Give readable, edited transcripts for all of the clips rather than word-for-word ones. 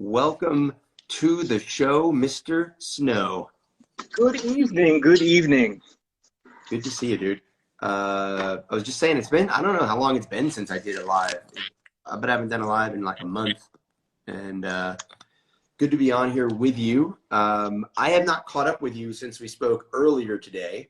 Welcome to the show, Mr. Snow. Good evening. Good evening. Good to see you, dude. I was just saying, I don't know how long it's been since I did a live, but I haven't done a live in like a month. And good to be on here with you. I have not caught up with you since we spoke earlier today.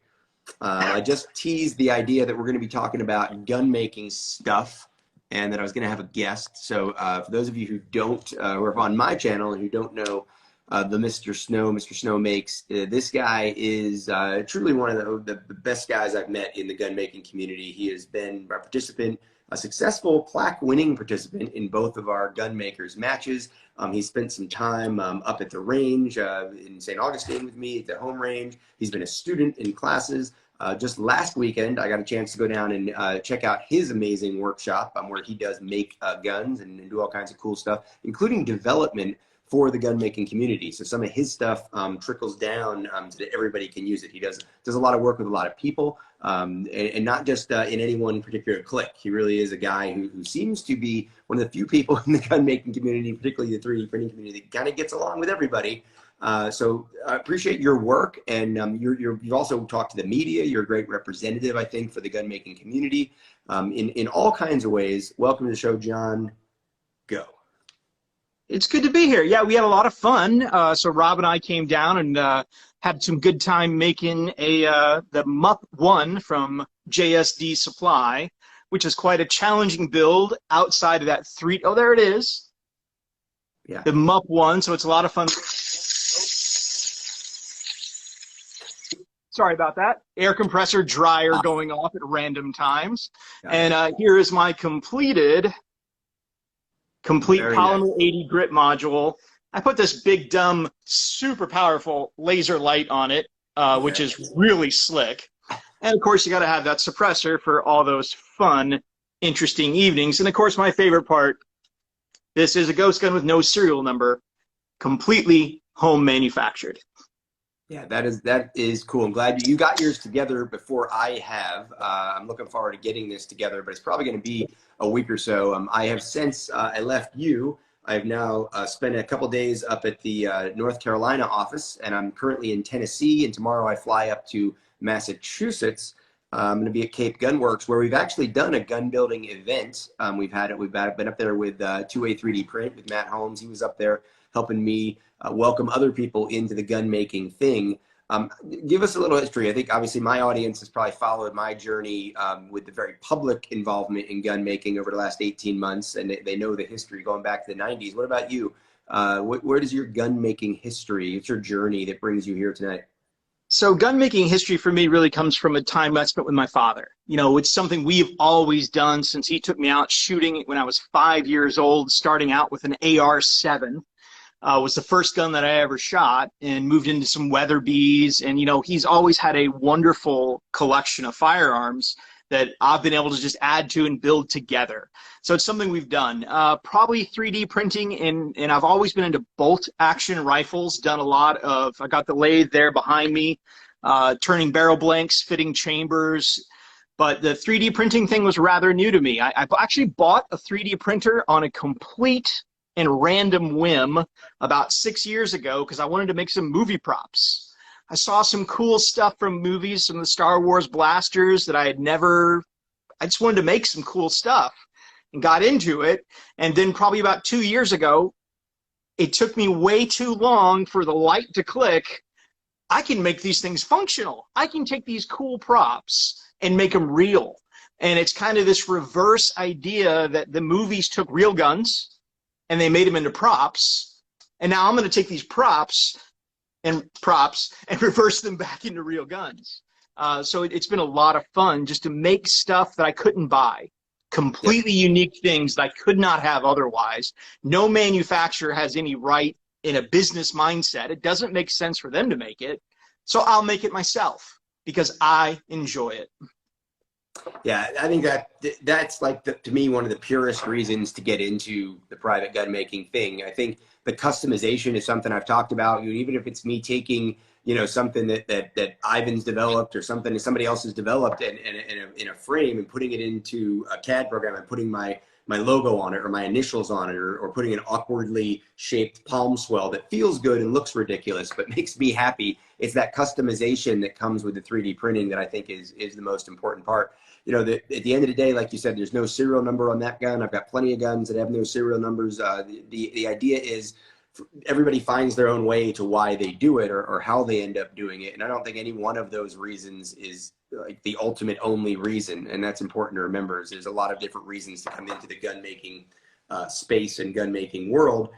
I just teased the idea that we're going to be talking about gun making stuff and that I was going to have a guest. So for those of you who who are on my channel and who don't know the Mr. Snow makes, this guy is truly one of the best guys I've met in the gun making community. He has been a participant, a successful plaque winning participant in both of our gun makers matches. He spent some time up at the range in St. Augustine with me at the home range. He's been a student in classes. Just last weekend, I got a chance to go down and check out his amazing workshop where he does make guns and do all kinds of cool stuff, including development for the gun making community. So some of his stuff trickles down so that everybody can use it. He does a lot of work with a lot of people and not just in any one particular clique. He really is a guy who seems to be one of the few people in the gun making community, particularly the 3D printing community, that kind of gets along with everybody. So I appreciate your work, and you've also talked to the media. You're a great representative, I think, for the gun making community in all kinds of ways. Welcome to the show, John. Go. It's good to be here. Yeah, we had a lot of fun. So Rob and I came down and had some good time making the MUP 1 from JSD Supply, which is quite a challenging build outside of that Oh, there it is. Yeah. The MUP 1, so it's a lot of fun. Sorry about that. Air compressor dryer going off at random times. And here is my complete Very polymer 80 grit module. I put this big, dumb, super powerful laser light on it, which is really slick. And of course, you got to have that suppressor for all those fun, interesting evenings. And of course, my favorite part, this is a ghost gun with no serial number, completely home manufactured. Yeah, that is cool. I'm glad you got yours together before I have. I'm looking forward to getting this together, but it's probably going to be a week or so. I have since I left you. I've now spent a couple days up at the North Carolina office, and I'm currently in Tennessee. And tomorrow I fly up to Massachusetts. I'm going to be at Cape Gunworks, where we've actually done a gun building event. We've been up there with 2A 3D print with Matt Holmes. He was up there helping me welcome other people into the gun making thing. Give us a little history. I think obviously my audience has probably followed my journey with the very public involvement in gun making over the last 18 months, and they know the history going back to the 90s. What about you? Where does your gun making history, it's your journey that brings you here tonight? So gun making history for me really comes from a time I spent with my father. You know, it's something we've always done since he took me out shooting when I was 5 years old, starting out with an AR-7. Was the first gun that I ever shot, and moved into some Weatherbees. And, you know, he's always had a wonderful collection of firearms that I've been able to just add to and build together. So it's something we've done. Probably 3D printing, and I've always been into bolt action rifles, done a lot of, I got the lathe there behind me, turning barrel blanks, fitting chambers. But the 3D printing thing was rather new to me. I actually bought a 3D printer on a complete and random whim about 6 years ago because I wanted to make some movie props. I saw some cool stuff from movies, some of the Star Wars blasters that I just wanted to make some cool stuff and got into it. And then probably about 2 years ago, it took me way too long for the light to click. I can make these things functional. I can take these cool props and make them real. And it's kind of this reverse idea that the movies took real guns and they made them into props, and now I'm going to take these props and reverse them back into real guns. So it's been a lot of fun just to make stuff that I couldn't buy, completely unique things that I could not have otherwise. No manufacturer has any right in a business mindset. It doesn't make sense for them to make it, so I'll make it myself because I enjoy it. Yeah, I think that's like, to me, one of the purest reasons to get into the private gun making thing. I think the customization is something I've talked about. Even if it's me taking, you know, something that Ivan's developed or something that somebody else has developed in a frame and putting it into a CAD program and putting my my logo on it or my initials on it, or putting an awkwardly shaped palm swell that feels good and looks ridiculous but makes me happy. It's that customization that comes with the 3D printing that I think is the most important part. You know, at the end of the day, like you said, there's no serial number on that gun. I've got plenty of guns that have no serial numbers. The idea is everybody finds their own way to why they do it, or how they end up doing it. And I don't think any one of those reasons is like the ultimate only reason. And that's important to remember, is there's a lot of different reasons to come into the gun making space and gun making world.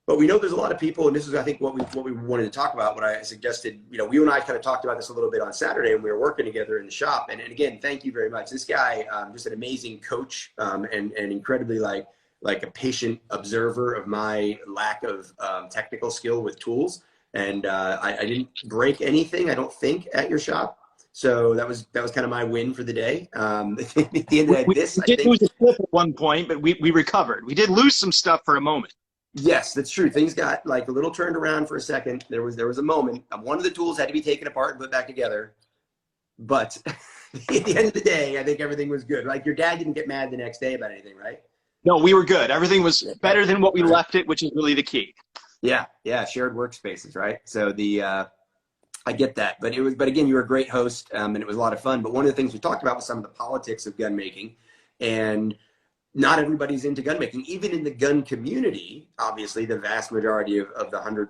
But we know there's a lot of people, and this is, I think, what we wanted to talk about. What I suggested, you know, you and I kind of talked about this a little bit on Saturday when we were working together in the shop. And again, thank you very much. This guy, just an amazing coach, and incredibly like a patient observer of my lack of technical skill with tools. And I didn't break anything, I don't think, at your shop. So that was kind of my win for the day. At the end of this, we did lose a clip at one point, but we recovered. We did lose some stuff for a moment. Yes, that's true. Things got like a little turned around for a second. There was a moment. One of the tools had to be taken apart and put back together. But at the end of the day, I think everything was good. Like, your dad didn't get mad the next day about anything, right? No, we were good. Everything was better than what we left it, which is really the key. Yeah, shared workspaces, right? So I get that, but again, you were a great host, and it was a lot of fun. But one of the things we talked about was some of the politics of gun making, and not everybody's into gun making. Even in the gun community, obviously, the vast majority of the 100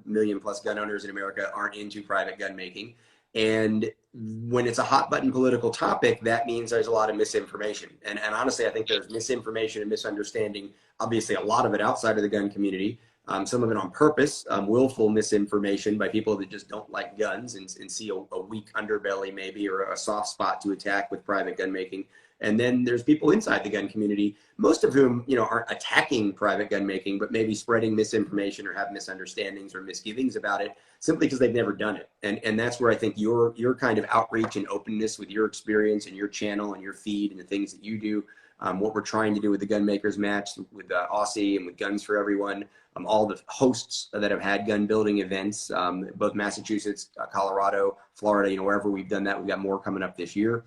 million plus gun owners in America aren't into private gun making. And when it's a hot button political topic, that means there's a lot of misinformation. And honestly, I think there's misinformation and misunderstanding, obviously a lot of it outside of the gun community, some of it on purpose, willful misinformation by people that just don't like guns and see a weak underbelly maybe, or a soft spot to attack with private gun making. And then there's people inside the gun community, most of whom, you know, aren't attacking private gun making, but maybe spreading misinformation or have misunderstandings or misgivings about it simply because they've never done it. And that's where I think your kind of outreach and openness with your experience and your channel and your feed and the things that you do, what we're trying to do with the Gun Makers Match, with Aussie and with Guns for Everyone, all the hosts that have had gun building events, both Massachusetts, Colorado, Florida, you know, wherever we've done that, we've got more coming up this year.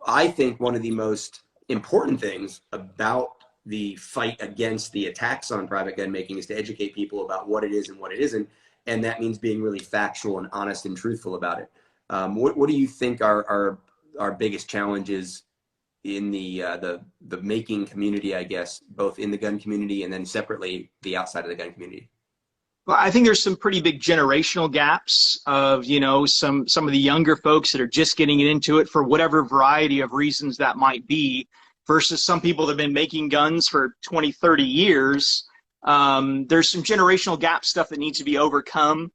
I think one of the most important things about the fight against the attacks on private gun making is to educate people about what it is and what it isn't. And that means being really factual and honest and truthful about it. What do you think are our biggest challenges in the making community, I guess, both in the gun community and then separately the outside of the gun community? Well, I think there's some pretty big generational gaps of, you know, some of the younger folks that are just getting into it for whatever variety of reasons that might be, versus some people that have been making guns for 20, 30 years. There's some generational gap stuff that needs to be overcome.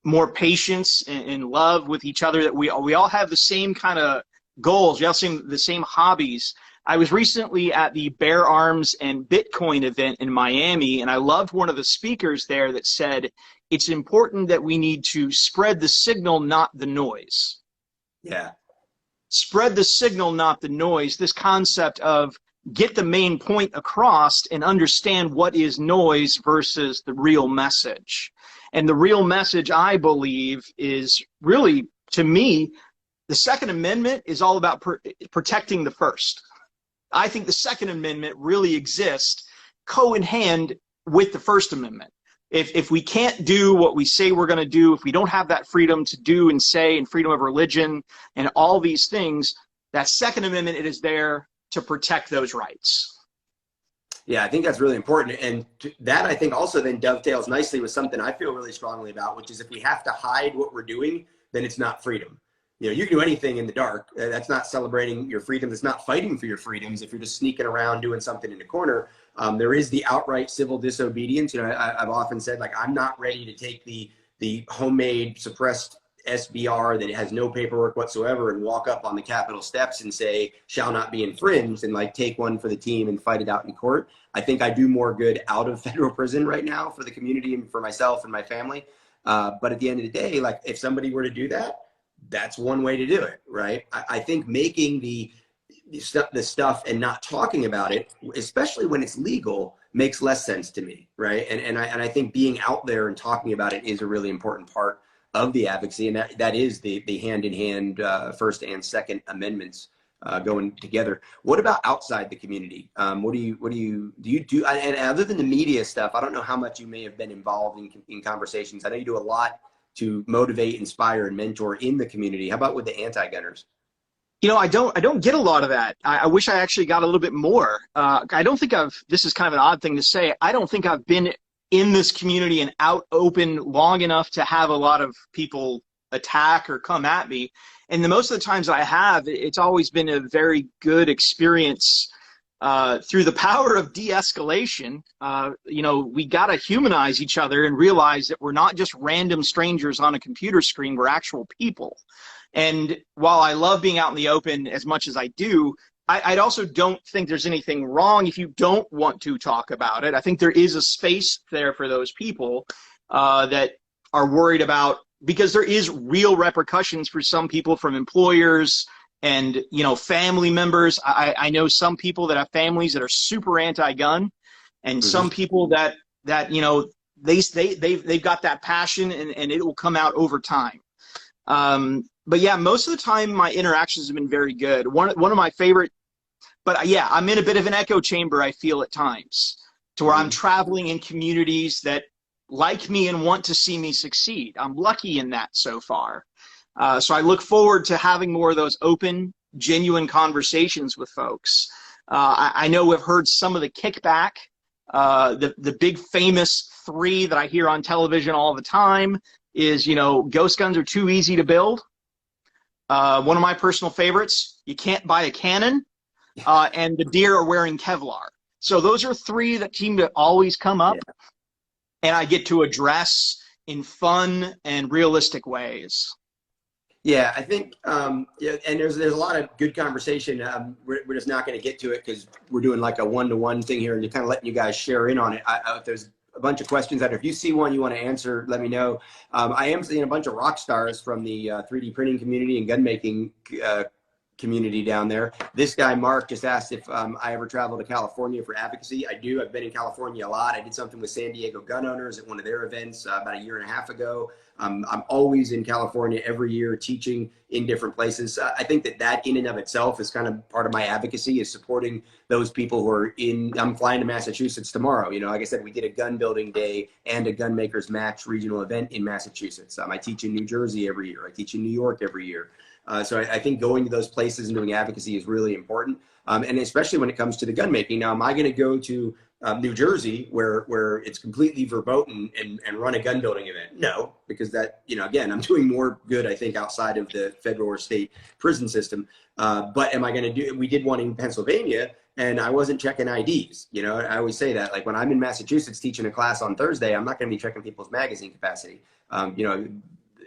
More patience and love with each other, that we all have the same kind of goals. We all have the same hobbies. I was recently at the Bear Arms and Bitcoin event in Miami, and I loved one of the speakers there that said, it's important that we need to spread the signal, not the noise. Yeah. Spread the signal, not the noise. This concept of get the main point across and understand what is noise versus the real message. And the real message, I believe, is really, to me, the Second Amendment is all about protecting the First. I think the Second Amendment really exists in hand with the First Amendment. If we can't do what we say we're going to do, if we don't have that freedom to do and say, and freedom of religion and all these things, that Second Amendment, it is there to protect those rights. Yeah, I think that's really important. And that, I think, also then dovetails nicely with something I feel really strongly about, which is if we have to hide what we're doing, then it's not freedom. You know, you can do anything in the dark. That's not celebrating your freedom. That's not fighting for your freedoms. If you're just sneaking around doing something in the corner, there is the outright civil disobedience. You know, I've often said, like, I'm not ready to take the homemade suppressed SBR that has no paperwork whatsoever and walk up on the Capitol steps and say, shall not be infringed, and like take one for the team and fight it out in court. I think I do more good out of federal prison right now for the community and for myself and my family. But at the end of the day, like, if somebody were to do that, that's one way to do it, right? I think making the stuff and not talking about it, especially when it's legal, makes less sense to me, right? And I think being out there and talking about it is a really important part of the advocacy, and that is the hand-in-hand First and Second Amendments going together. What about outside the community? What do you do? And other than the media stuff, I don't know how much you may have been involved in conversations. I know you do a lot to motivate, inspire, and mentor in the community. How about with the anti-gunners? You know, I don't get a lot of that. I wish I actually got a little bit more. I don't think this is kind of an odd thing to say. I don't think I've been in this community and out open long enough to have a lot of people attack or come at me. And most of the times I have, it's always been a very good experience through the power of de-escalation. You know, we got to humanize each other and realize that we're not just random strangers on a computer screen, we're actual people. And while I love being out in the open as much as I do, I also don't think there's anything wrong if you don't want to talk about it. I think there is a space there for those people that are worried about, because there is real repercussions for some people from employers and, you know, family members. I know some people that have families that are super anti-gun, and some people that you know, they've got that passion, and it will come out over time. But yeah, most of the time my interactions have been very good. One of my favorite, but yeah, I'm in a bit of an echo chamber, I feel at times, to where I'm traveling in communities that like me and want to see me succeed. I'm lucky in that so far. So I look forward to having more of those open, genuine conversations with folks. I know we've heard some of the kickback, the big famous three that I hear on television all the time is, you know, ghost guns are too easy to build. One of my personal favorites, you can't buy a cannon, and the deer are wearing Kevlar. So those are three that seem to always come up, and I get to address in fun and realistic ways. Yeah, I think, yeah, and there's a lot of good conversation. We're just not going to get to it because we're doing like a one-to-one thing here and just kind of letting you guys share in on it. If there's a bunch of questions out. If you see one you want to answer, let me know. I am seeing a bunch of rock stars from the 3D printing community and gun making community down there. This guy, Mark, just asked if I ever travel to California for advocacy. I do. I've been in California a lot. I did something with San Diego gun owners at one of their events about a year and a half ago. I'm always in California every year teaching in different places. I think that in and of itself is kind of part of my advocacy, is supporting those people who are in. I'm flying to Massachusetts tomorrow. You know, like I said, we did a gun building day and a gun makers match regional event in Massachusetts. I teach in New Jersey every year. I teach in New York every year. So I think going to those places and doing advocacy is really important. And especially when it comes to the gun making. Now, am I going to go to New Jersey where it's completely verboten and run a gun building event? No, because that, you know, again, I'm doing more good, I think, outside of the federal or state prison system. But am I going to do, we did one in Pennsylvania and I wasn't checking IDs. You know, I always say that, like when I'm in Massachusetts teaching a class on Thursday, I'm not going to be checking people's magazine capacity. You know,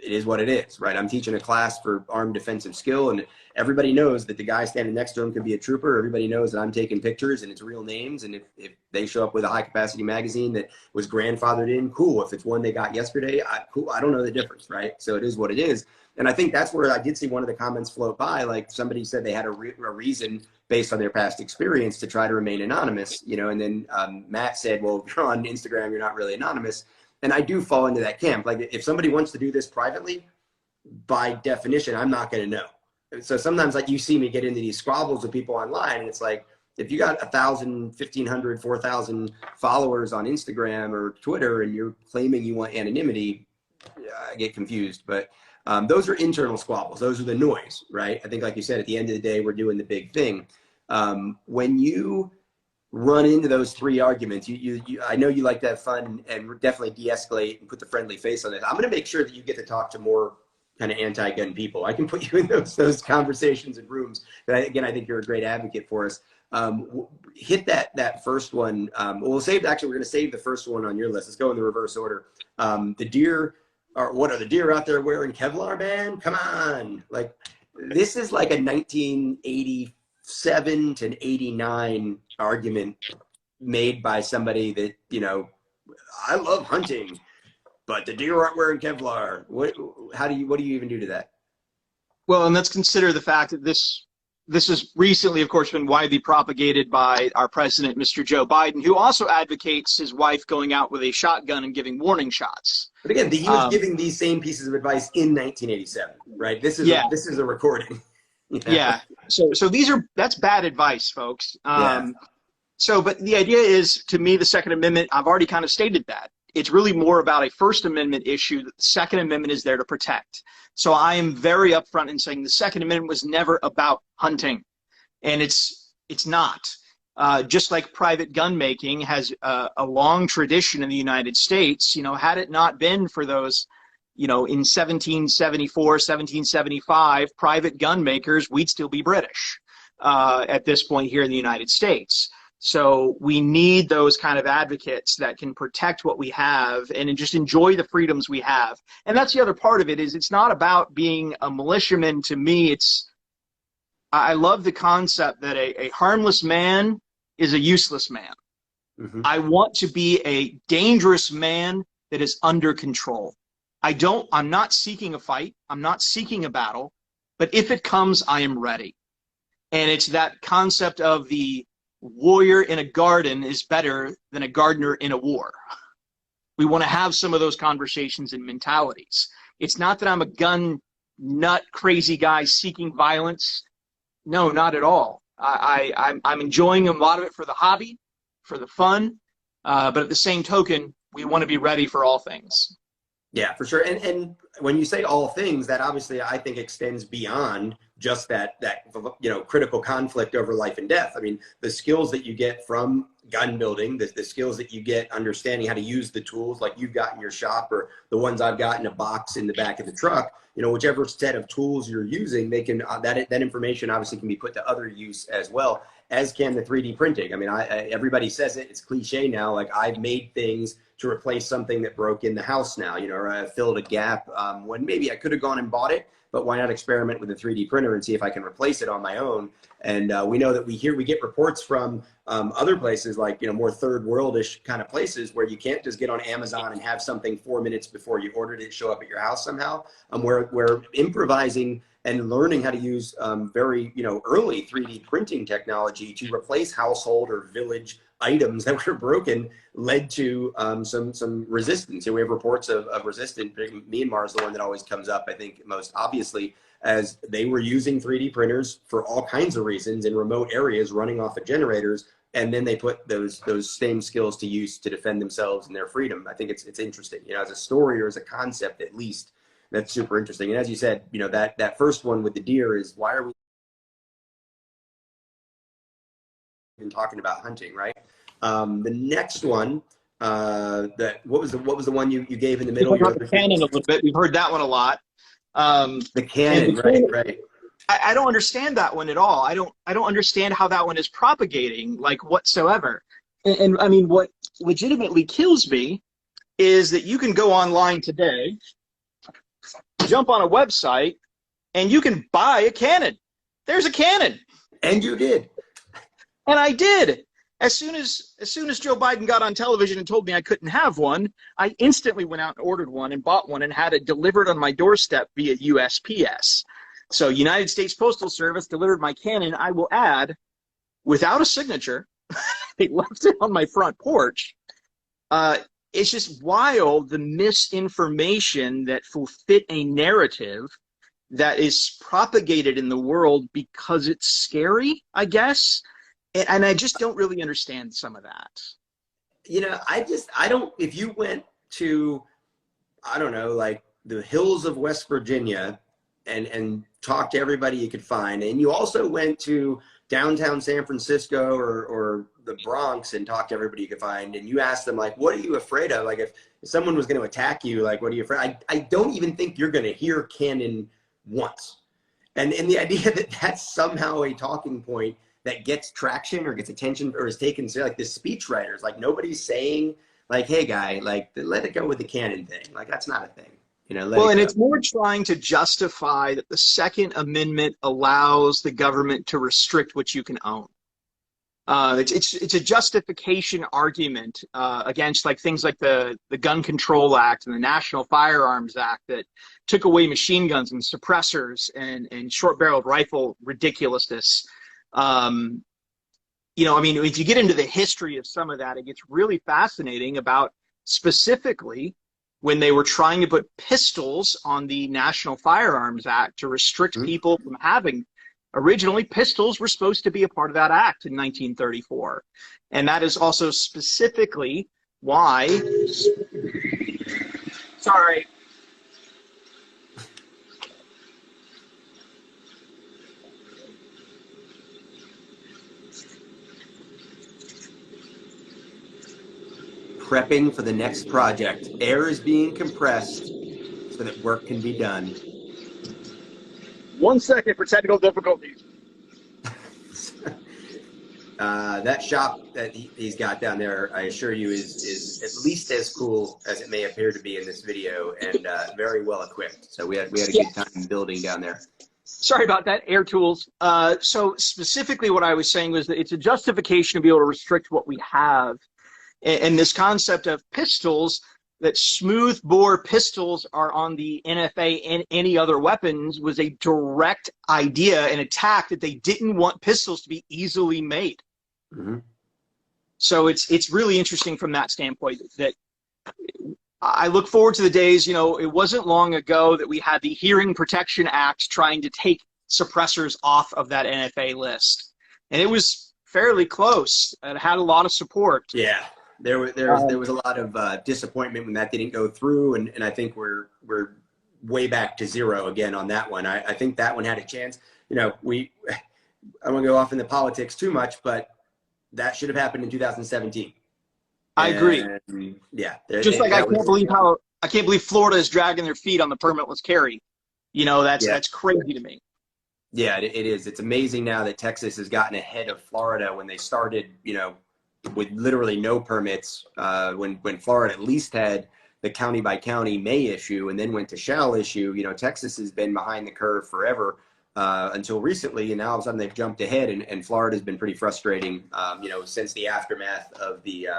it is what it is, right? I'm teaching a class for armed defensive skill, and everybody knows that the guy standing next to him could be a trooper. Everybody knows that I'm taking pictures and it's real names. And if they show up with a high capacity magazine that was grandfathered in, cool. If it's one they got yesterday, cool. I don't know the difference, right? So it is what it is. And I think that's where I did see one of the comments float by, like somebody said they had a reason based on their past experience to try to remain anonymous, you know, and then Matt said, well, if you're on Instagram, you're not really anonymous. And I do fall into that camp. Like if somebody wants to do this privately, by definition, I'm not going to know. So sometimes like you see me get into these squabbles with people online, and it's like, if you got 1,000, 1,500, 4,000 followers on Instagram or Twitter and you're claiming you want anonymity, I get confused. But those are internal squabbles. Those are the noise, right? I think, like you said, at the end of the day, we're doing the big thing. When you run into those three arguments, I know you like to have fun and definitely de-escalate and put the friendly face on it. I'm going to make sure that you get to talk to more kind of anti-gun people. I can put you in those conversations and rooms. But again, I think you're a great advocate for us. Hit that first one. We'll save. Actually, we're going to save the first one on your list. Let's go in the reverse order. The deer. Or what are the deer out there wearing Kevlar, man? Come on! Like this is like a 1987 to 89 argument made by somebody that, you know, I love hunting, but the deer aren't wearing Kevlar. What do you even do to that? Well, and let's consider the fact that this has recently, of course, been widely propagated by our president, Mr. Joe Biden, who also advocates his wife going out with a shotgun and giving warning shots. But again, he was giving these same pieces of advice in 1987, right? This is a recording. Yeah. Yeah. So that's bad advice, folks. Yeah. But the idea is, to me, the Second Amendment, I've already kind of stated that. It's really more about a First Amendment issue that the Second Amendment is there to protect. So I am very upfront in saying the Second Amendment was never about hunting, and it's not. Just like private gun making has a long tradition in the United States, had it not been for those, in 1774, 1775, private gun makers, we'd still be British at this point here in the United States. So we need those kind of advocates that can protect what we have and just enjoy the freedoms we have. And that's the other part of it, is it's not about being a militiaman. To me, I love the concept that a harmless man is a useless man. Mm-hmm. I want to be a dangerous man that is under control. I'm not seeking a fight. I'm not seeking a battle, but if it comes, I am ready. And it's that concept of the warrior in a garden is better than a gardener in a war. We want to have some of those conversations and mentalities. It's not that I'm a gun nut crazy guy seeking violence. No, not at all. I'm enjoying a lot of it for the hobby, for the fun, but at the same token, we want to be ready for all things. Yeah, for sure. And when you say all things, that obviously I think extends beyond just that critical conflict over life and death. I mean, the skills that you get from gun building, the skills that you get understanding how to use the tools like you've got in your shop, or the ones I've got in a box in the back of the truck, whichever set of tools you're using, they can that information obviously can be put to other use as well, as can the 3D printing. I mean, everybody says it, it's cliche now. Like, I've made things to replace something that broke in the house now, or I filled a gap when maybe I could have gone and bought it, but why not experiment with a 3D printer and see if I can replace it on my own? And we know that we get reports from other places, like, more third world-ish kind of places, where you can't just get on Amazon and have something 4 minutes before you ordered it show up at your house somehow. Where improvising and learning how to use very early 3D printing technology to replace household or village items that were broken led to some resistance. We have reports of resistance. Myanmar is the one that always comes up, I think, most obviously, as they were using 3D printers for all kinds of reasons in remote areas, running off of generators, and then they put those same skills to use to defend themselves and their freedom. I think it's interesting, as a story or as a concept, at least. That's super interesting. And as you said, that first one with the deer is, why are we even talking about hunting, right? The next one, what was the one you gave in the middle? The cannon a little bit. We've heard that one a lot. The cannon, right. I don't understand that one at all. I don't understand how that one is propagating, like, whatsoever. And I mean, what legitimately kills me is that you can go online today, jump on a website, and you can buy a cannon. There's a cannon. And you did. And I did. As soon as Joe Biden got on television and told me I couldn't have one, I instantly went out and ordered one and bought one and had it delivered on my doorstep via USPS. So United States Postal Service delivered my cannon, I will add, without a signature. They left it on my front porch. It's just wild, the misinformation that will fit a narrative that is propagated in the world because it's scary, I guess. And I just don't really understand some of that. I don't, if you went to, I don't know, like the hills of West Virginia and talked to everybody you could find, and you also went to downtown San Francisco or the Bronx and talked to everybody you could find, and you asked them, like, what are you afraid of? Like, if someone was going to attack you, like, what are you afraid? I don't even think you're going to hear cannon once. And the idea that that's somehow a talking point that gets traction or gets attention or is taken, so like the speech writers, like, nobody's saying, like, hey guy, like, let it go with the cannon thing. Like, that's not a thing. It's more trying to justify that the Second Amendment allows the government to restrict what you can own. It's a justification argument against, like, things like the Gun Control Act and the National Firearms Act that took away machine guns and suppressors and short-barreled rifle ridiculousness. I mean, if you get into the history of some of that, it gets really fascinating about specifically when they were trying to put pistols on the National Firearms Act to restrict people from having originally pistols were supposed to be a part of that act in 1934. And that is also specifically why, sorry, prepping for the next project. Air is being compressed so that work can be done. 1 second for technical difficulties. That shop that he's got down there, I assure you, is at least as cool as it may appear to be in this video, and very well equipped. So we had a good time building down there. Sorry about that, air tools. So specifically what I was saying was that it's a justification to be able to restrict what we have. And this concept of pistols, that smooth bore pistols are on the NFA and any other weapons, was a direct idea, an attack that they didn't want pistols to be easily made. Mm-hmm. So it's really interesting from that standpoint that I look forward to the days, you know, it wasn't long ago that we had the Hearing Protection Act trying to take suppressors off of that NFA list. And it was fairly close. It had a lot of support. Yeah. There was a lot of disappointment when that didn't go through, and I think we're way back to zero again on that one. I think that one had a chance. You know, I don't want to go off into politics too much, but that should have happened in 2017. I agree. Yeah. Just like I can't believe Florida is dragging their feet on the permitless carry. You know, that's crazy to me. Yeah, it is. It's amazing now that Texas has gotten ahead of Florida when they started, you know, with literally no permits, when Florida at least had the county by county may issue and then went to shall issue. You know, Texas has been behind the curve forever until recently, and now all of a sudden they've jumped ahead, and Florida has been pretty frustrating, you know, since the aftermath of the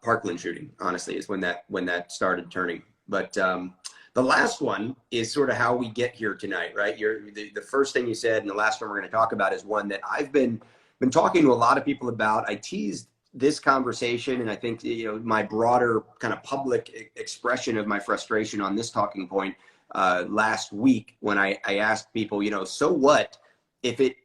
Parkland shooting, honestly, is when that started turning. But the last one is sort of how we get here tonight, right? The first thing you said and the last one we're going to talk about is one that I've been talking to a lot of people about. I teased this conversation, and I think, you know, my broader kind of public expression of my frustration on this talking point last week when I asked people, you know, so what if it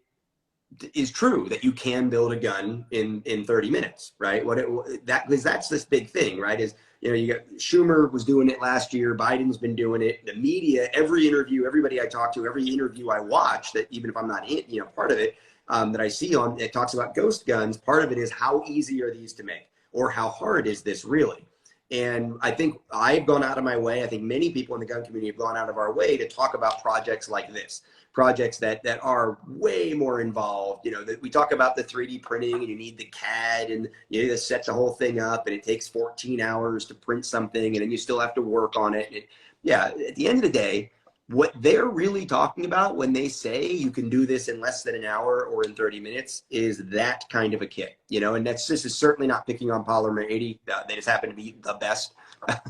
is true that you can build a gun in 30 minutes, right? Because that's this big thing, right? Is, you know, you got Schumer was doing it last year, Biden's been doing it, the media, every interview, everybody I talk to, every interview I watch, that even if I'm not in, you know, part of it, that I see on, it talks about ghost guns. Part of it is how easy are these to make, or how hard is this really? And I think I've gone out of my way, I think many people in the gun community have gone out of our way to talk about projects like this, projects that are way more involved. You know, that we talk about the 3D printing, and you need the CAD, and you need to set the whole thing up, and it takes 14 hours to print something, and then you still have to work on it. Yeah, at the end of the day, what they're really talking about when they say you can do this in less than an hour or in 30 minutes is that kind of a kit, you know, and this is certainly not picking on Polymer 80. They just happen to be the best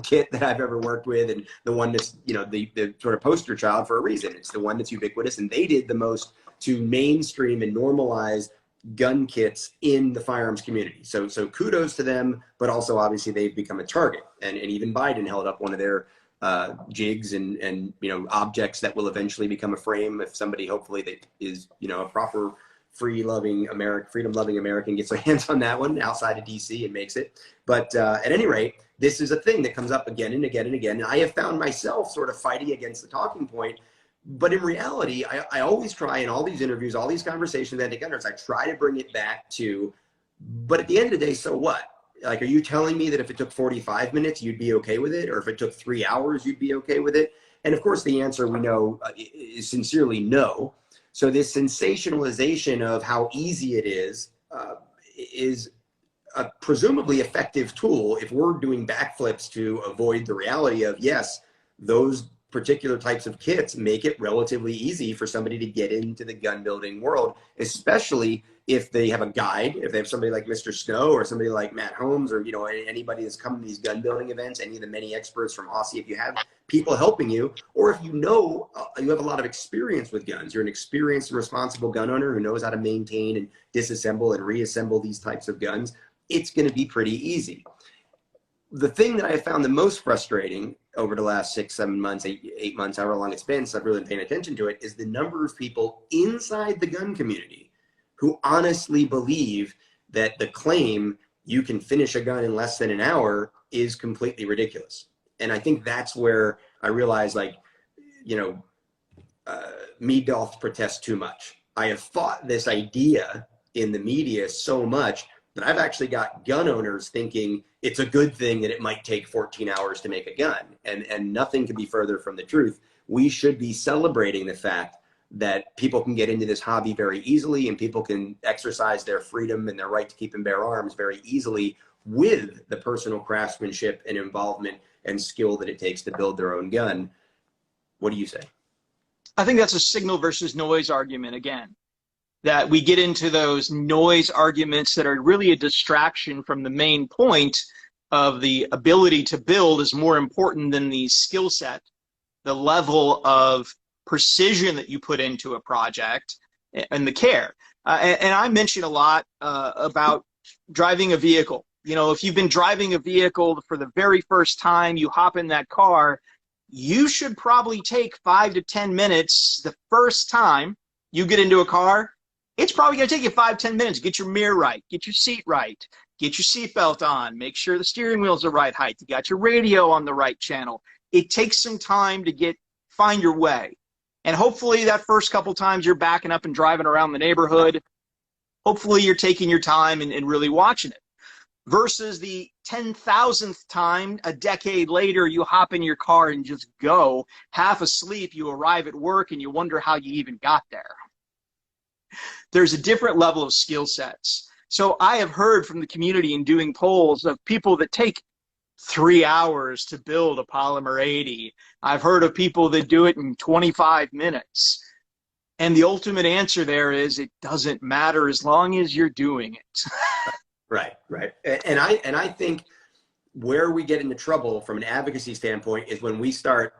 kit that I've ever worked with, and the one that's, you know, the sort of poster child for a reason. It's the one that's ubiquitous, and they did the most to mainstream and normalize gun kits in the firearms community. So kudos to them, but also obviously they've become a target, and even Biden held up one of their jigs and you know, objects that will eventually become a frame if somebody hopefully that is, you know, a proper freedom-loving American gets their hands on that one outside of DC and makes it. But at any rate, this is a thing that comes up again and again and again, and I have found myself sort of fighting against the talking point. But in reality, I always try in all these interviews, all these conversations with anti-gunners, I try to bring it back to, but at the end of the day, so what? Like, are you telling me that if it took 45 minutes, you'd be okay with it? Or if it took 3 hours, you'd be okay with it? And of course, the answer we know is sincerely no. So this sensationalization of how easy it is a presumably effective tool if we're doing backflips to avoid the reality of, yes, those particular types of kits make it relatively easy for somebody to get into the gun building world, especially if they have a guide, if they have somebody like Mr. Snow or somebody like Matt Holmes, or, you know, anybody that's come to these gun building events, any of the many experts from Aussie, if you have people helping you, or if you know, you have a lot of experience with guns, you're an experienced and responsible gun owner who knows how to maintain and disassemble and reassemble these types of guns, it's going to be pretty easy. The thing that I have found the most frustrating over the last 6, 7 months, 8 months, however long it's been, so I've really been paying attention to it, is the number of people inside the gun community who honestly believe that the claim you can finish a gun in less than an hour is completely ridiculous. And I think that's where I realized, like, you know, me doth protest too much. I have fought this idea in the media so much that I've actually got gun owners thinking it's a good thing that it might take 14 hours to make a gun. And nothing could be further from the truth. We should be celebrating the fact that people can get into this hobby very easily, and people can exercise their freedom and their right to keep and bear arms very easily with the personal craftsmanship and involvement and skill that it takes to build their own gun. What do you say? I think that's a signal versus noise argument again, that we get into those noise arguments that are really a distraction from the main point of the ability to build is more important than the skill set, the level of precision that you put into a project, and the care. And I mention a lot about driving a vehicle. You know, if you've been driving a vehicle for the very first time, you hop in that car, you should probably take 5 to 10 minutes the first time you get into a car. It's probably going to take you 5, 10 minutes. Get your mirror right, get your seat right, get your seatbelt on, make sure the steering wheel's the right height, you got your radio on the right channel. It takes some time to find your way. And hopefully that first couple times you're backing up and driving around the neighborhood, hopefully you're taking your time and really watching it. Versus the 10,000th time, a decade later, you hop in your car and just go. Half asleep, you arrive at work and you wonder how you even got there. There's a different level of skill sets. So I have heard from the community in doing polls of people that take 3 hours to build a polymer 80. I've heard of people that do it in 25 minutes. And the ultimate answer there is it doesn't matter as long as you're doing it. Right, right. And I think where we get into trouble from an advocacy standpoint is when we start,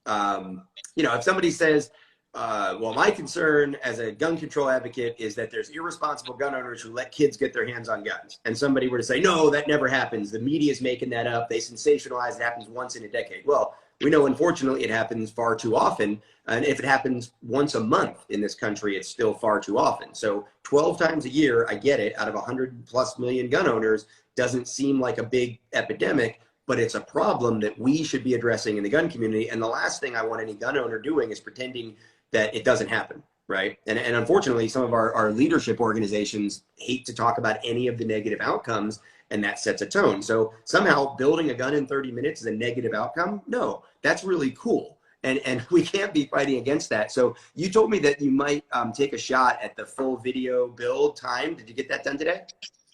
you know, if somebody says, well, my concern as a gun control advocate is that there's irresponsible gun owners who let kids get their hands on guns. And somebody were to say, no, that never happens. The media is making that up. They sensationalize it happens once in a decade. Well, we know, unfortunately, it happens far too often. And if it happens once a month in this country, it's still far too often. So 12 times a year, I get it, out of 100+ million gun owners, doesn't seem like a big epidemic, but it's a problem that we should be addressing in the gun community. And the last thing I want any gun owner doing is pretending that it doesn't happen, right? And unfortunately, some of our leadership organizations hate to talk about any of the negative outcomes, and that sets a tone. So somehow building a gun in 30 minutes is a negative outcome? No, that's really cool. And we can't be fighting against that. So you told me that you might take a shot at the full video build time. Did you get that done today?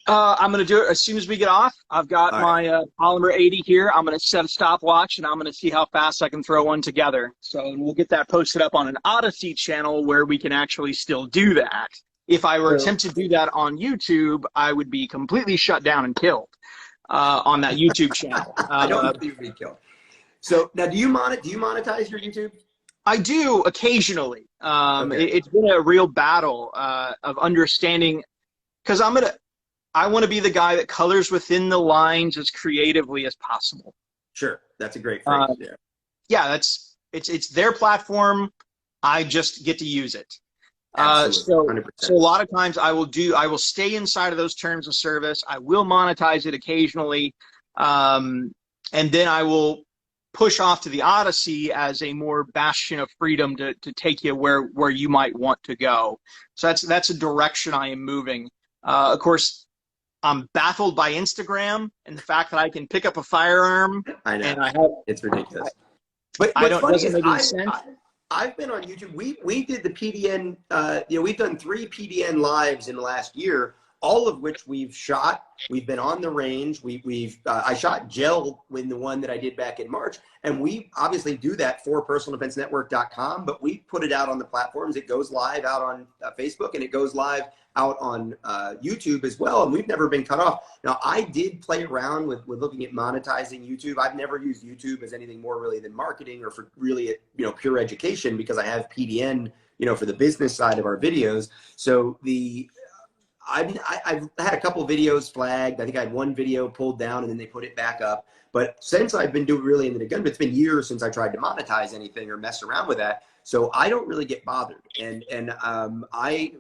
I'm going to do it as soon as we get off. I've got my polymer 80 here. I'm going to set a stopwatch, and I'm going to see how fast I can throw one together. So we'll get that posted up on an Odyssey channel where we can actually still do that. If I were to attempt to do that on YouTube, I would be completely shut down and killed on that YouTube channel. I don't think you'd be killed. So now, do you monetize your YouTube? I do occasionally. Okay. It's been a real battle of understanding, because I want to be the guy that colors within the lines as creatively as possible. Sure, that's a great phrase. Yeah, it's their platform. I just get to use it. So a lot of times I will stay inside of those terms of service. I will monetize it occasionally, and then I will push off to the Odyssey as a more bastion of freedom to take you where you might want to go. So that's a direction I am moving. Of course, I'm baffled by Instagram and the fact that I can pick up a firearm. I know. And it's ridiculous. But doesn't make any sense. I've been on YouTube. We did the PDN. We've done 3 PDN lives in the last year, all of which we've shot. We've been on the range. I shot gel in the one that I did back in March, and we obviously do that for personaldefensenetwork.com. But we put it out on the platforms. It goes live out on Facebook, and it goes live out on YouTube as well, and we've never been cut off. Now, I did play around with looking at monetizing YouTube. I've never used YouTube as anything more really than marketing or for really, pure education, because I have PDN, for the business side of our videos. So I've had a couple videos flagged. I think I had one video pulled down and then they put it back up. But since I've been doing really into the gun, it's been years since I tried to monetize anything or mess around with that. So I don't really get bothered. And I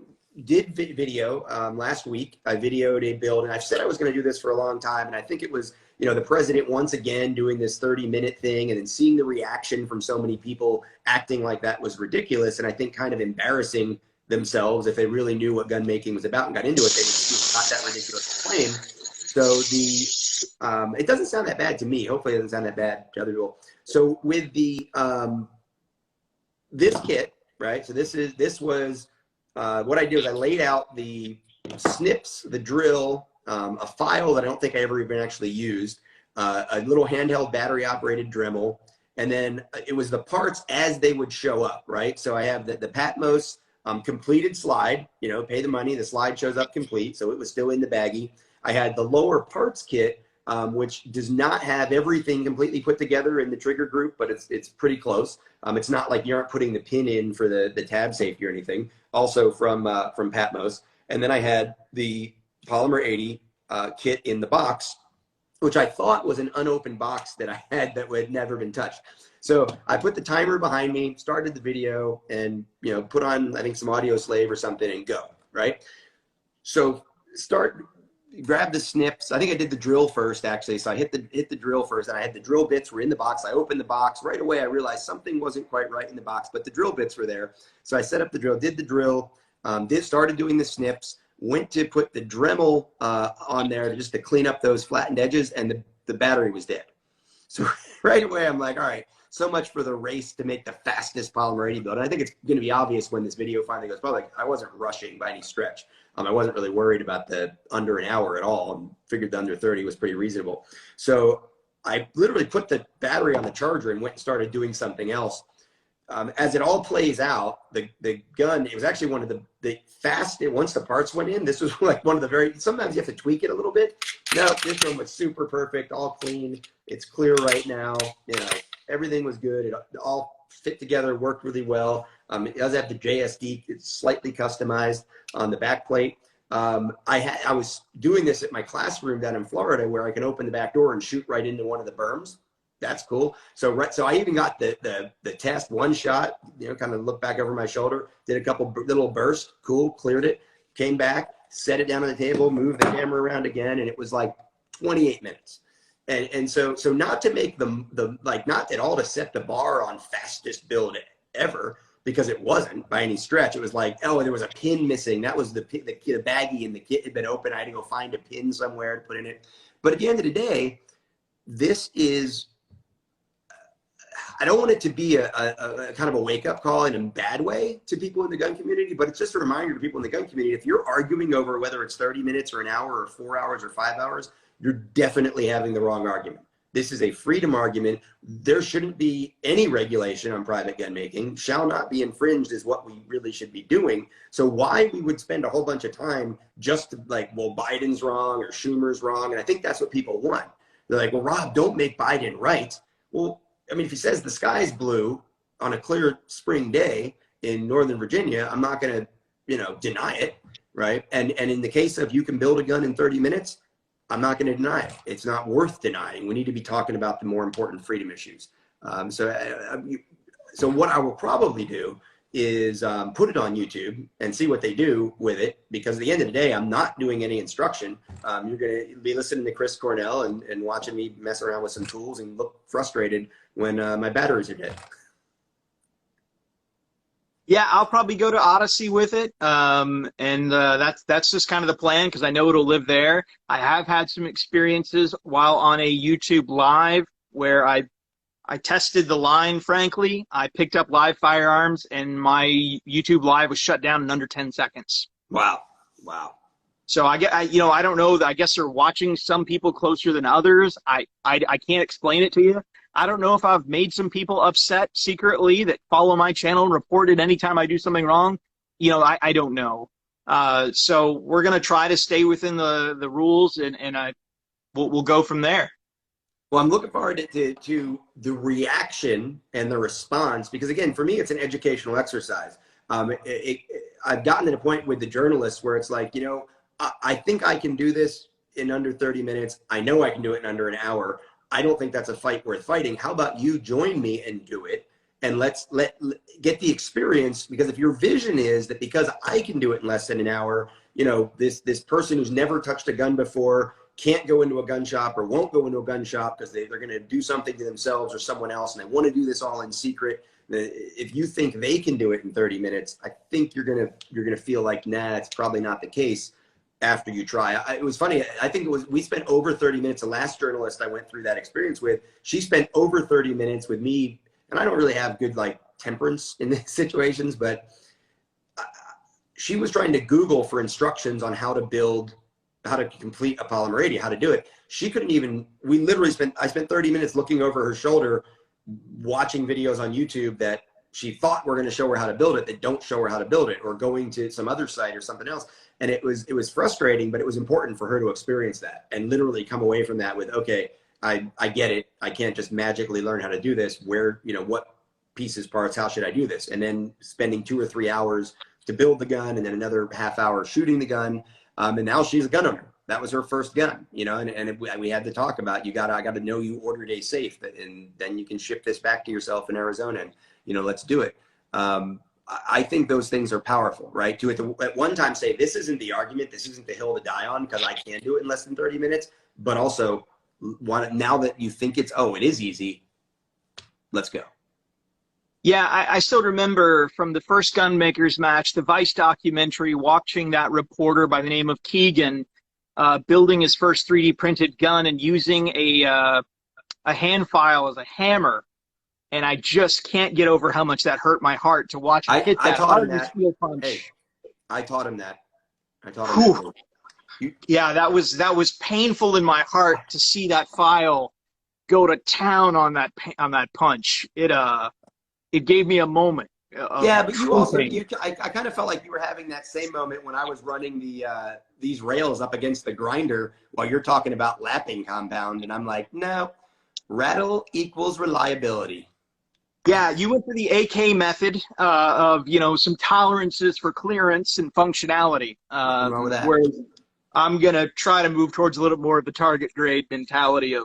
did video last week. I videoed a build, and I've said I was going to do this for a long time. And I think it was, you know, the president once again doing this 30-minute thing, and then seeing the reaction from so many people acting like that was ridiculous. And I think kind of embarrassing themselves. If they really knew what gun making was about and got into it, they would not that ridiculous claim. So it doesn't sound that bad to me. Hopefully it doesn't sound that bad to other people. So with the this kit, right? So this was what I did is I laid out the snips, the drill, a file that I don't think I ever even actually used, a little handheld battery operated Dremel, and then it was the parts as they would show up, right? So I have the Patmos completed slide, you know, pay the money, the slide shows up complete, so it was still in the baggie. I had the lower parts kit, which does not have everything completely put together in the trigger group, but it's pretty close. It's not like you aren't putting the pin in for the tab safety or anything. Also from Patmos. And then I had the Polymer 80 kit in the box, which I thought was an unopened box that I had that had never been touched. So I put the timer behind me, started the video, and, you know, put on, I think, some Audio Slave or something and go, right? So grab the snips. I think I did the drill first, actually. So I hit the drill first, and I had the drill bits were in the box. I opened the box. Right away, I realized something wasn't quite right in the box, but the drill bits were there. So I set up the drill, did the drill, started doing the snips, went to put the Dremel on there just to clean up those flattened edges, and the battery was dead. So right away, I'm like, all right, so much for the race to make the fastest Polymer 80 build. And I think it's going to be obvious when this video finally goes public. I wasn't rushing by any stretch. I wasn't really worried about the under an hour at all, and figured the under 30 was pretty reasonable. So I literally put the battery on the charger and went and started doing something else. As it all plays out, the gun, it was actually one of the fastest, once the parts went in, this was like one of the sometimes you have to tweak it a little bit. No, this one was super perfect, all clean. It's clear right now. You know, everything was good. It all fit together, worked really well. It does have the JSD. It's slightly customized on the back plate. I was doing this at my classroom down in Florida, where I can open the back door and shoot right into one of the berms. That's cool. So I even got the test one shot, you know, kind of looked back over my shoulder, did a couple little bursts, cool, cleared it, came back, set it down on the table, moved the camera around again, and it was like 28 minutes. And so not to make not at all to set the bar on fastest build ever, because it wasn't by any stretch. It was like, oh, there was a pin missing. That was the baggie in the kit had been open. I had to go find a pin somewhere to put in it. But at the end of the day, this is, I don't want it to be a kind of a wake-up call in a bad way to people in the gun community, but it's just a reminder to people in the gun community, if you're arguing over whether it's 30 minutes or an hour or 4 hours or 5 hours, you're definitely having the wrong argument. This is a freedom argument. There shouldn't be any regulation on private gun making. Shall not be infringed is what we really should be doing. So why we would spend a whole bunch of time just to like, well, Biden's wrong or Schumer's wrong. And I think that's what people want. They're like, well, Rob, don't make Biden right. Well, I mean, if he says the sky's blue on a clear spring day in Northern Virginia, I'm not going to, you know, deny it, right? And in the case of you can build a gun in 30 minutes, I'm not going to deny it. It's not worth denying. We need to be talking about the more important freedom issues. So what I will probably do is put it on YouTube and see what they do with it, because at the end of the day, I'm not doing any instruction. You're going to be listening to Chris Cornell and watching me mess around with some tools and look frustrated when my batteries are dead. Yeah, I'll probably go to Odyssey with it, and that's just kind of the plan, because I know it'll live there. I have had some experiences while on a YouTube live where I tested the line, frankly. I picked up live firearms, and my YouTube live was shut down in under 10 seconds. Wow. So I don't know. I guess they're watching some people closer than others. I can't explain it to you. I don't know if I've made some people upset secretly that follow my channel and report it anytime I do something wrong. You know, I don't know. So we're going to try to stay within the rules, and we'll go from there. Well, I'm looking forward to the reaction and the response, because again, for me, it's an educational exercise. I've gotten to the point with the journalists where it's like, you know, I think I can do this in under 30 minutes. I know I can do it in under an hour. I don't think that's a fight worth fighting. How about you join me and do it? And let's get the experience, because if your vision is that because I can do it in less than an hour, you know, this person who's never touched a gun before can't go into a gun shop or won't go into a gun shop because they're going to do something to themselves or someone else, and they want to do this all in secret. If you think they can do it in 30 minutes, I think you're gonna feel like, nah, it's probably not the case after you try. It was funny. I think we spent over 30 minutes. The last journalist I went through that experience with, she spent over 30 minutes with me. And I don't really have good like temperance in these situations, but she was trying to Google for instructions on how to complete a polymer 80, how to do it. She couldn't even, I spent 30 minutes looking over her shoulder, watching videos on YouTube that she thought were going to show her how to build it, that don't show her how to build it, or going to some other site or something else. And it was frustrating, but it was important for her to experience that and literally come away from that with, okay, I get it. I can't just magically learn how to do this. Where, you know, what pieces, parts, how should I do this? And then spending 2 or 3 hours to build the gun, and then another half hour shooting the gun. And now she's a gun owner. That was her first gun, you know, and we had to talk about, I got to know you ordered a safe, and then you can ship this back to yourself in Arizona, and, you know, let's do it. I think those things are powerful, right? To at one time say, this isn't the argument, this isn't the hill to die on, because I can do it in less than 30 minutes, but also, now that you think it is easy, let's go. Yeah, I still remember from the first Gunmakers match, the Vice documentary, watching that reporter by the name of Keegan building his first 3D printed gun and using a hand file as a hammer. And I just can't get over how much that hurt my heart to watch him hit that hard steel punch. Hey, I taught him that. That. Yeah, that was painful in my heart to see that file go to town on that punch. It gave me a moment. Yeah, but you also, I kind of felt like you were having that same moment when I was running these rails up against the grinder while you're talking about lapping compound, and I'm like, no, rattle equals reliability. Yeah, you went for the AK method of, you know, some tolerances for clearance and functionality. Whereas I'm going to try to move towards a little more of the target grade mentality of,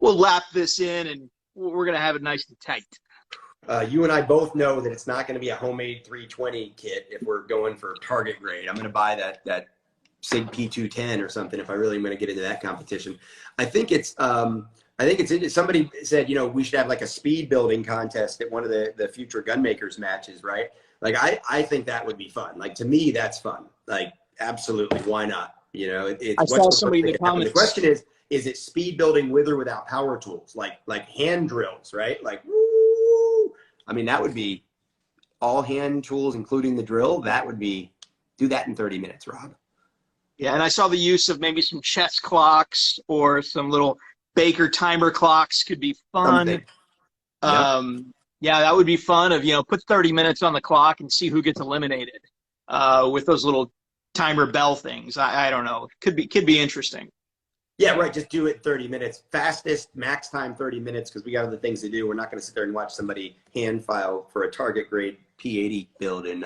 we'll lap this in and we're going to have it nice and tight. You and I both know that it's not going to be a homemade 320 kit if we're going for target grade. I'm going to buy that SIG P210 or something if I really am going to get into that competition. I think it's somebody said, you know, we should have like a speed building contest at one of the future Gunmakers matches, right? Like I think that would be fun. Like, to me, that's fun. Like, absolutely, why not? You know, I saw somebody in the comments. The question is it speed building with or without power tools, like hand drills, right? Like, woo! I mean, that would be all hand tools, including the drill. That would be, do that in 30 minutes, Rob. Yeah, and I saw the use of maybe some chess clocks or some little Baker timer clocks could be fun. Yep. Yeah, that would be fun. Of, you know, put 30 minutes on the clock and see who gets eliminated with those little timer bell things. I don't know. Could be interesting. Yeah, right. Just do it 30 minutes. Fastest, max time 30 minutes, because we got other things to do. We're not going to sit there and watch somebody hand file for a target grade P80 build in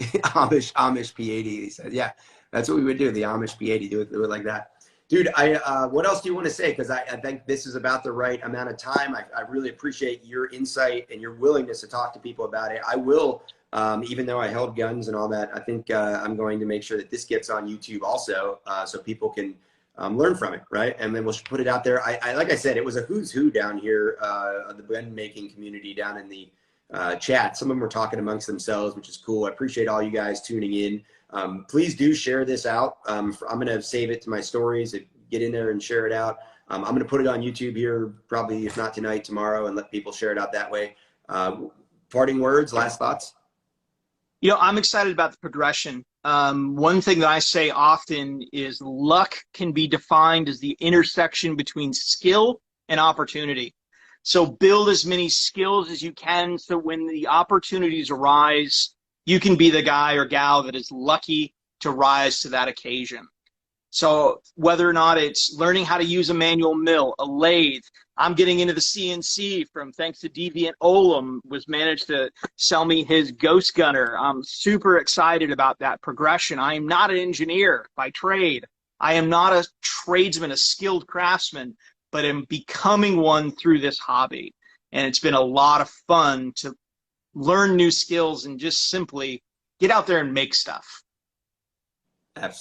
Amish P80. He said, yeah, that's what we would do. The Amish P80, do it like that. Dude, what else do you want to say? Because I think this is about the right amount of time. I really appreciate your insight and your willingness to talk to people about it. I will, even though I held guns and all that, I think I'm going to make sure that this gets on YouTube also, so people can learn from it, right? And then we'll put it out there. Like I said, it was a who's who down here of the gun making community down in the chat. Some of them were talking amongst themselves, which is cool. I appreciate all you guys tuning in. Please do share this out. I'm going to save it to my stories, get in there and share it out. I'm going to put it on YouTube here, probably, if not tonight, tomorrow, and let people share it out that way. Parting words, last thoughts? You know, I'm excited about the progression. One thing that I say often is luck can be defined as the intersection between skill and opportunity. So build as many skills as you can, so when the opportunities arise, you can be the guy or gal that is lucky to rise to that occasion. So whether or not it's learning how to use a manual mill, a lathe, I'm getting into the CNC from, thanks to Deviant Olem, was managed to sell me his Ghost Gunner. I'm super excited about that progression. I am not an engineer by trade. I am not a tradesman, a skilled craftsman, but am becoming one through this hobby. And it's been a lot of fun to learn new skills and just simply get out there and make stuff. Absolutely.